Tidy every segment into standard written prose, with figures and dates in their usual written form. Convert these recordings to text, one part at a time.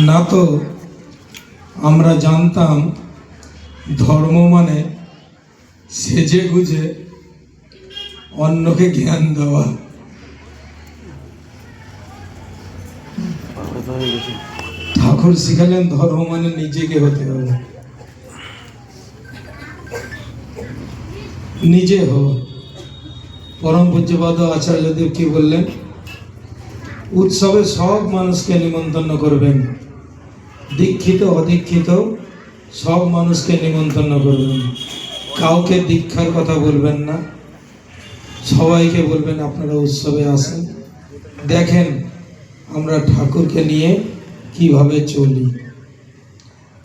না তো আমরা জানতাম ধর্ম মানে সেজে গুজে অন্যকে জ্ঞান দেওয়া। ঠাকুর শিখালেন ধর্ম মানে নিজেকে হতে হবে, নিজে হো। পরম পূজ্যপাদ আচার্যদেব কি বললেন? উৎসবে সব মানুষকে নিমন্ত্রণ করবেন, দীক্ষিত অদীক্ষিত সব মানুষকে নিমন্ত্রণ করবেন, কাউকে দীক্ষার কথা বলবেন না, সবাইকে বলবেন আপনারা উৎসবে আসেন, দেখেন আমরা ঠাকুরকে নিয়ে কিভাবে চলি,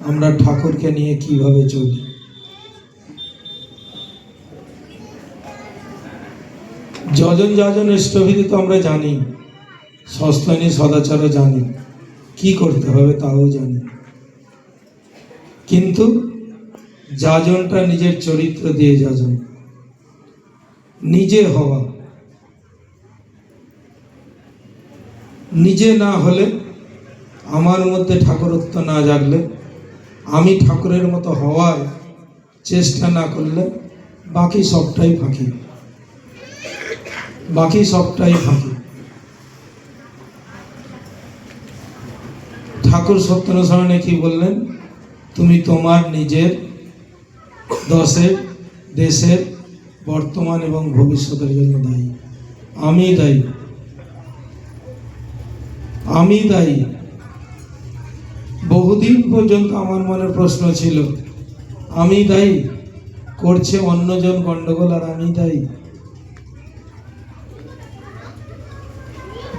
আমরা ঠাকুরকে নিয়ে কিভাবে চলি। যজন যাজন ইষ্টবিধি তো আমরা জানি, সস্তনী সদাচারও জানি, কি করতে হবে তাও জানি, কিন্তু যাজনটা নিজের চরিত্র দিয়ে যাজন, নিজে হওয়া। নিজে না হলে, আমার মধ্যে ঠাকুরত্ব না জাগলে, আমি ঠাকুরের মতো হওয়ার চেষ্টা না করলে বাকি সবটাই ফাঁকি, বাকি সবটাই ফাঁকি। ঠাকুর সত্যানুসরণে কি বললেন? তুমি তোমার নিজের দশের দেশের বর্তমান এবং ভবিষ্যতের জন্য দায়ী। আমি দায়ী, আমি দায়ী। বহুদিন পর্যন্ত আমার মনে প্রশ্ন ছিল, আমি দায়ী, করছে অন্যজন গন্ডগোল আর আমি দায়ী।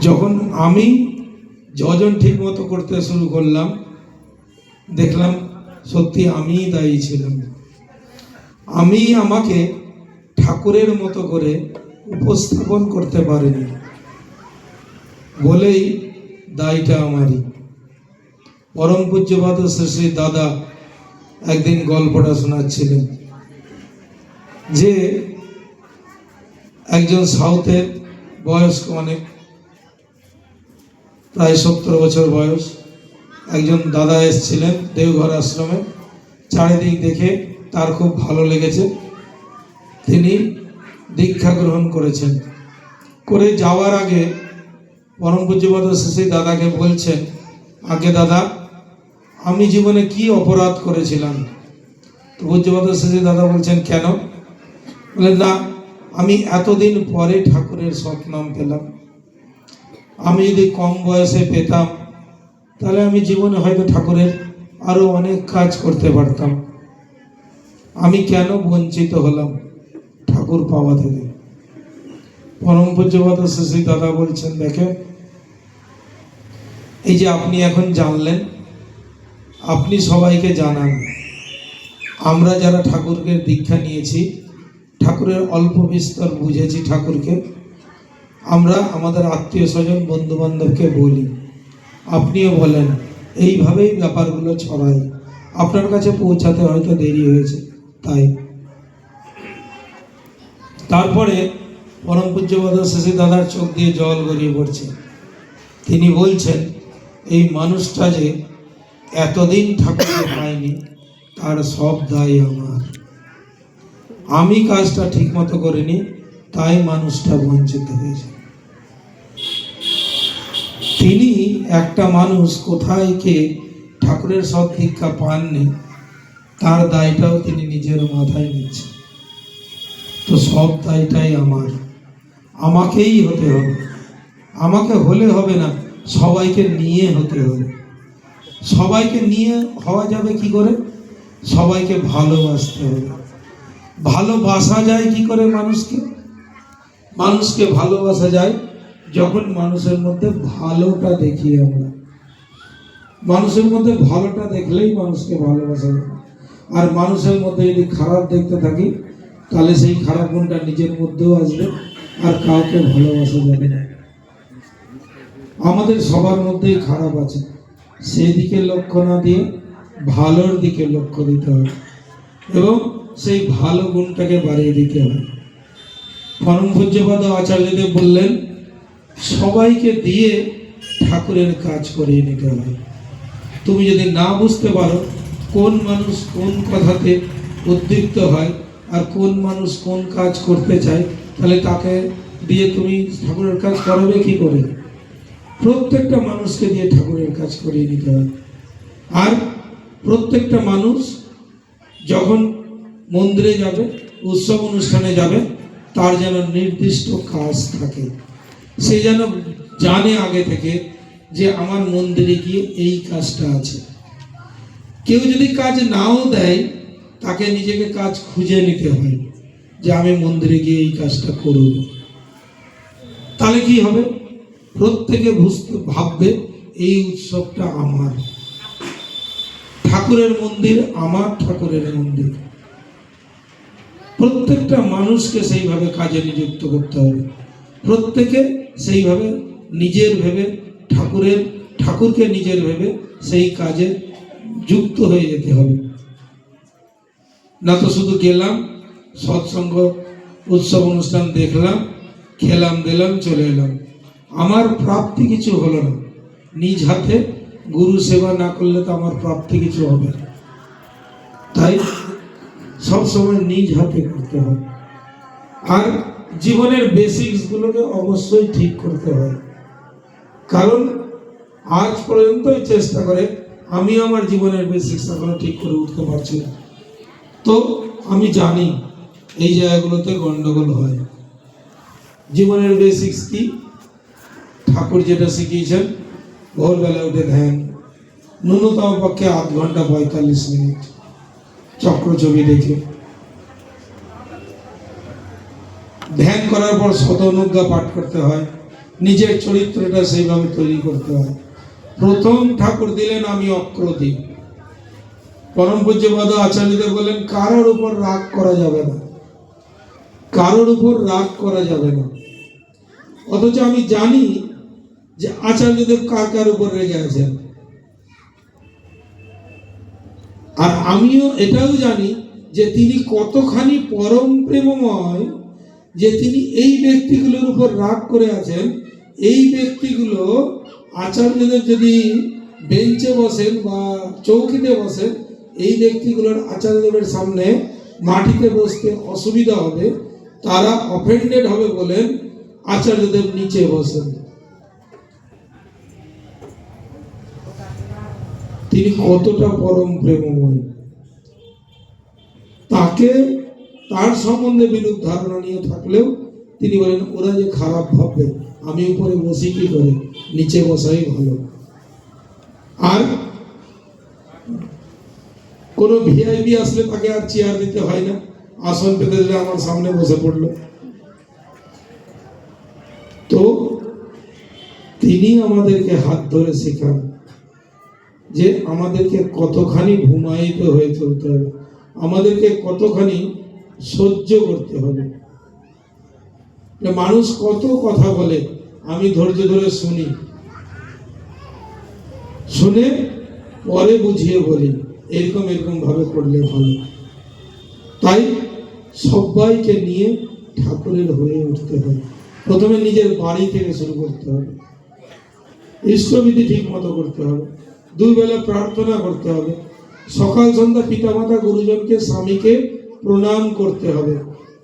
যখন আমি যজন ঠিক মতো করতে শুরু করলাম, দেখলাম সত্যি আমিই দায়ী ছিলাম। আমি আমাকে ঠাকুরের মতো করে উপস্থাপন করতে পারিনি বলেই দায়টা আমারই। পরম পূজ্যপাদ শ্রী দাদা একদিন গল্পটা শোনাচ্ছিলেন যে একজন সাউথের বয়স্ক, অনেক প্রায় 70 বছর বয়স একজন দাদা এসেছিলেন দেওঘর আশ্রমে। চারিদিক দেখে তার খুব ভালো লেগেছে, তিনি দীক্ষা গ্রহণ করেছেন। করে যাওয়ার আগে পরম পূজ্যপাদ শ্রী দাদাকে বলছেন, আগে দাদা আমি জীবনে কি অপরাধ করেছিলাম? তো পূজ্যপাদ শ্রী দাদা বলছেন, কেন? বলেন, না আমি এতদিন পরে ঠাকুরের সৎনাম পেলাম, আমি যদি কম বয়সে পেতাম তাহলে আমি জীবনে হয়তো ঠাকুরের আরো অনেক কাজ করতে পারতাম, আমি কেন বঞ্চিত হলাম ঠাকুর পাওয়া থেকে? পরম পূজ্যপাদ শ্রী দাদা বলছেন, দেখেন এই যে আপনি এখন জানলেন, আপনি সবাইকে জানান, আমরা যারা ঠাকুরকে দীক্ষা নিয়েছি, ঠাকুরের অল্প বিস্তর বুঝেছি ঠাকুরকে, আমরা আমাদের আত্মীয় স্বজন বন্ধু বান্ধবকে বলি, আপনিও বলেন, এইভাবেই ব্যাপারগুলো ছড়ায়। আপনার কাছে পৌঁছাতে হয়তো দেরি হয়েছে তাই। তারপরে পরম পূজ্যপাদ শ্রী দাদার চোখ দিয়ে জল গড়িয়ে পড়ছে। তিনি বলছেন, এই মানুষটা যে এতদিন ঠাকুরকে পায়নি তার সব দায় আমার, আমি কাজটা ঠিক মতো করিনি তাই মানুষটা বঞ্চিত হয়েছে। তিনি একটা মানুষ কোথায় কে ঠাকুরের সৎ দীক্ষা পাননি, তার দায়টাও তিনি নিজের মাথায় নিচ্ছেন। তো সব দায়টাই আমার, আমাকেই হতে হবে। আমাকে হলে হবে না, সবাইকে নিয়ে হতে হবে। সবাইকে নিয়ে হওয়া যাবে কি করে? সবাইকে ভালোবাসতে হবে। ভালোবাসা যায় কি করে? মানুষকে ভালোবাসা যায় যখন মানুষের মধ্যে ভালোটা দেখি আমরা। মানুষের মধ্যে ভালোটা দেখলেই মানুষকে ভালোবাসা যায়। আর মানুষের মধ্যে যদি খারাপ দেখতে থাকি তাহলে সেই খারাপ গুণটা নিজের মধ্যেও আসবে আর কাউকে ভালোবাসা যাবে না। আমাদের সবার মধ্যেই খারাপ আছে, সেদিকে লক্ষ্য না দিয়ে ভালোর দিকে লক্ষ্য দিতে হবে এবং সেই ভালো গুণটাকে বাড়িয়ে দিতে হবে। পরম পূজ্যপাদ আচার্যদেব বললেন, সবাইকে দিয়ে ঠাকুরের কাজ করিয়ে নিতে হয়। তুমি যদি না বুঝতে পারো কোন মানুষ কোন কথাতে উদ্দীপ্ত হয় আর কোন মানুষ কোন কাজ করতে চায়, তাহলে তাকে দিয়ে তুমি ঠাকুরের কাজ করাবে কি করে? প্রত্যেকটা মানুষকে দিয়ে ঠাকুরের কাজ করিয়ে নিতে হয়। আর প্রত্যেকটা মানুষ যখন মন্দিরে যাবে, উৎসব অনুষ্ঠানে যাবে, তার যেন নির্দিষ্ট কাজ থাকে। সে যেন জানে আগে থেকে যে আমার মন্দিরে গিয়ে এই কাজটা আছে। কেউ যদি কাজ নাও দেয়, তাকে নিজেকে কাজ খুঁজে নিতে হয় যে আমি মন্দিরে গিয়ে এই কাজটা করব। তাহলে কি হবে? প্রত্যেকে ভাববে এই উৎসবটা আমার, ঠাকুরের মন্দির আমার, ঠাকুরের মন্দির। প্রত্যেকটা মানুষকে সেইভাবে কাজে নিযুক্ত করতে হবে। প্রত্যেকে সেইভাবে নিজের ভেবে ঠাকুরকে নিজের ভেবে সেই কাজে যুক্ত হয়ে যেতে হবে। না তো শুধু গেলাম, সৎসঙ্গ উৎসব অনুষ্ঠান দেখলাম, খেলাম দিলাম, চলে এলাম, আমার প্রাপ্তি কিছু হলো না। নিজ হাতে গুরু সেবা না করলে তো আমার প্রাপ্তি কিছু হবে না। তাই সবসময় নিজ হাতে করতে হয়। আর জীবনের বেসিক্সগুলোকে অবশ্যই ঠিক করতে হয়। কারণ আজ পর্যন্তই চেষ্টা করে আমি আমার জীবনের বেসিক্স এখনো ঠিক করে উঠতে পারছি না। তো আমি জানি এই জায়গাগুলোতে গন্ডগোল হয়। জীবনের বেসিক্স কি? ঠাকুর যেটা শিখিয়েছেন, ভোরবেলা উঠে ধ্যান, ন্যূনতম পক্ষে আধ ঘন্টা 45 মিনিট চক্রছবি দেখে ধ্যান করার পর শতনুজ্ঞা পাঠ করতে হয়। নিজের চরিত্রটা সেইভাবে তৈরি করতে হয়। প্রথম ঠাকুর দিলেন আমি অক্রোধী। পরম পূজ্যপাদ আচার্যদেব বলেন কারোর উপর রাগ করা যাবে না, কারোর উপর রাগ করা যাবে না। অথচ আমি জানি যে আচার্যদেব কার কার উপর রেগে আছেন। আর আমিও এটাও জানি যে তিনি কতখানি পরম প্রেমময়, যে তিনি এই ব্যক্তিগুলোর উপর রাগ করে আছেন। এই ব্যক্তিগুলো আচার্যদের যদি বেঞ্চে বসেন বা চৌকিতে বসেন, এই ব্যক্তিগুলোর আচার্যদেবের সামনে মাটিতে বসতে অসুবিধা হবে, তারা অফেন্ডেড হবে বলেন আচার্যদেব নিচে বসেন। তিনি কতটা পরম প্রেমময়। তাকে তার সম্বন্ধে বিরূপ ধারণা নিয়ে থাকলেও তিনি বলেন ওরা যে খারাপ ভাববে, আমি উপরে বসি কি করে, নিচে বসাই ভালো। আর কোনো ভিআইপি আসলে তাকে আর চেয়ার দিতে হয় না, আসন পেতে দিলে আমার সামনে বসে পড়লো। তো তিনি আমাদেরকে হাত ধরে শেখান যে আমাদেরকে কতখানি ঘুমায়িত হয়ে চলতে হবে, আমাদেরকে কতখানি সহ্য করতে হবে। মানুষ কত কথা বলে, আমি ধৈর্য ধরে শুনি, শুনে পরে বুঝিয়ে বলি এরকম এরকম ভাবে করলে ভালো। তাই সবাইকে নিয়ে ঠাকুরের হয়ে উঠতে হবে। প্রথমে নিজের বাড়ি থেকে শুরু করতে হবে, ইষ্টবিধি ঠিক মতো করতে হবে, 2 বেলা প্রার্থনা করতে হবে, সকাল সন্ধ্যা পিতামাতা গুরুজনকে স্বামীকে প্রণাম করতে হবে,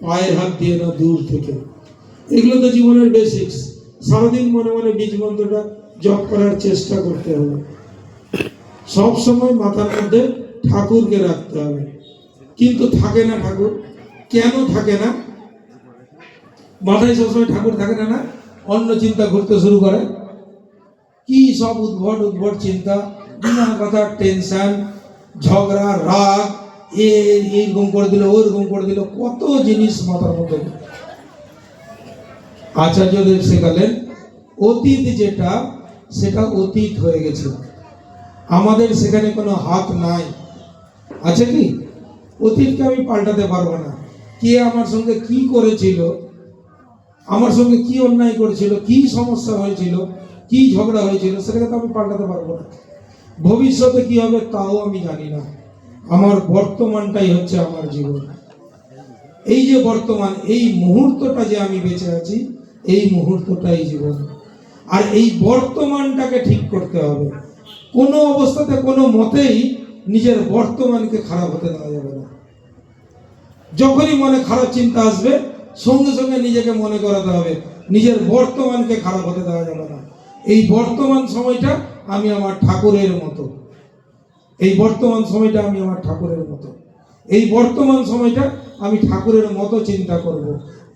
পায়ে হাত দিয়ে না, দূর থেকে। এগুলো তো জীবনের বেসিক্স। সারাদিন মনে মনে বীজ মন্ত্রটা জপ করার চেষ্টা করতে হবে। সব সময় মাথার মধ্যে ঠাকুরকে রাখতে হবে। কিন্তু থাকে না ঠাকুর। কেন থাকে না? মাথায় সবসময় ঠাকুর থাকে না, না অন্য চিন্তা করতে শুরু করে। কি সব উদ্ভট উদ্ভট চিন্তা, বিনা কথা টেনশন, ঝগড়া, রাগ, এইরকম করে দিল, ওইরকম করে দিল, কত জিনিস মাথার মধ্যে। আচার্যদেব শেখালেন অতীত যেটা, সেটা অতীত হয়ে গেছে, আমাদের সেখানে কোনো হাত নাই। আছে কি? অতীতকে আমি পাল্টাতে পারবো না। কে আমার সঙ্গে কি করেছিল, আমার সঙ্গে কি অন্যায় করেছিল, কি সমস্যা হয়েছিল, কি ঝগড়া হয়েছিল, সেটাকে তো আমি পাল্টাতে পারবো না। ভবিষ্যতে কি হবে তাও আমি জানি না। আমার বর্তমানটাই হচ্ছে আমার জীবন। এই যে বর্তমান, এই মুহূর্তটা যে আমি বেঁচে আছি, এই মুহূর্তটাই জীবন। আর এই বর্তমানটাকে ঠিক করতে হবে। কোনো অবস্থাতে কোনো মতেই নিজের বর্তমানকে খারাপ হতে দেওয়া যাবে না। যখনই মনে খারাপ চিন্তা আসবে সঙ্গে সঙ্গে নিজেকে মনে করাতে হবে নিজের বর্তমানকে খারাপ হতে দেওয়া যাবে না। এই বর্তমান সময়টা আমি আমার ঠাকুরের মতো, এই বর্তমান সময়টা আমি আমার ঠাকুরের মতো, এই বর্তমান সময়টা আমি ঠাকুরের মতো চিন্তা করব।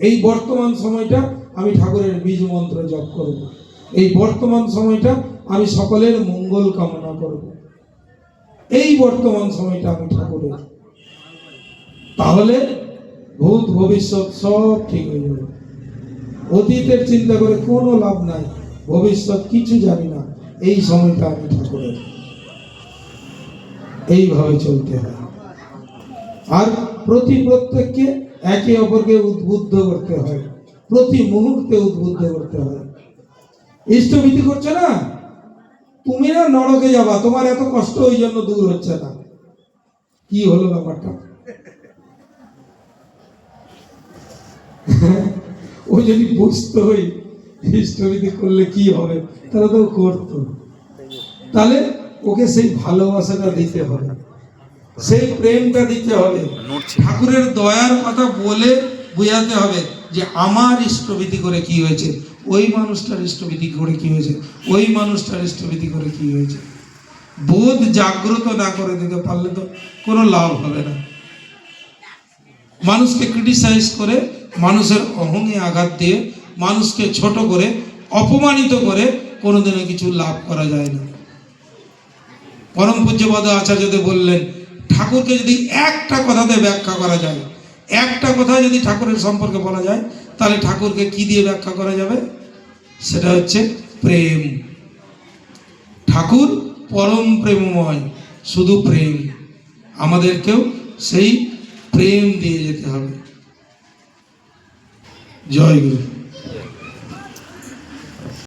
এই বর্তমান সময়টা আমি ঠাকুরের বীজ মন্ত্র জপ করব। এই বর্তমান সময়টা আমি সকলের মঙ্গল কামনা করব। এই বর্তমান সময়টা আমি ঠাকুরের, তাহলে ভূত ভবিষ্যৎ সব ঠিক হয়ে যাবে। অতীতের চিন্তা করে কোনো লাভ নাই, ভবিষ্যৎ কিছু জানি না, এই সময়টা আমি ঠাকুরের। এইভাবে চলতে হয়। আর প্রত্যেককে একে অপরকে উদ্বুদ্ধ করতে হয়, প্রতি মুহূর্তে উদ্বুদ্ধ করতে হয়। ইষ্টভীতি করছে না, তুমি না নরকে যাবা, তোমার এত কষ্ট ওই জন্য দূর হচ্ছে না। কি হলো ব্যাপারটা? ও যদি বুঝতো ইষ্টভীতি করলে কি হবে তাহলে তো করতো। তাহলে ওকে সেই ভালোবাসাটা দিতে হবে, সেই প্রেমটা দিতে হবে, ঠাকুরের দয়ার কথা বলে বোঝাতে হবে যে আমার ইষ্টভীতি করে কি হয়েছে, ওই মানুষটার ইষ্টভীতি করে কি হয়েছে, ওই মানুষটার ইষ্টভীতি করে কি হয়েছে। বোধ জাগ্রত না করে দিতে পারলে তো কোনো লাভ হবে না। মানুষকে ক্রিটিসাইজ করে, মানুষের অহংয়ে আঘাত দিয়ে, মানুষকে ছোট করে, অপমানিত করে কোনোদিনও কিছু লাভ করা যায় না। পরম পূজ্যপাদ আচার্যদেব বললেন, ঠাকুরকে যদি একটা কথাতে ব্যাখ্যা করা যায়, একটা কথা যদি ঠাকুরের সম্পর্কে বলা যায়, তাহলে ঠাকুরকে কি দিয়ে ব্যাখ্যা করা যাবে? সেটা হচ্ছে প্রেম। ঠাকুর পরম প্রেমময়, শুধু প্রেম। আমাদেরকেও সেই প্রেম দিয়ে যেতে হবে। জয় গুরু।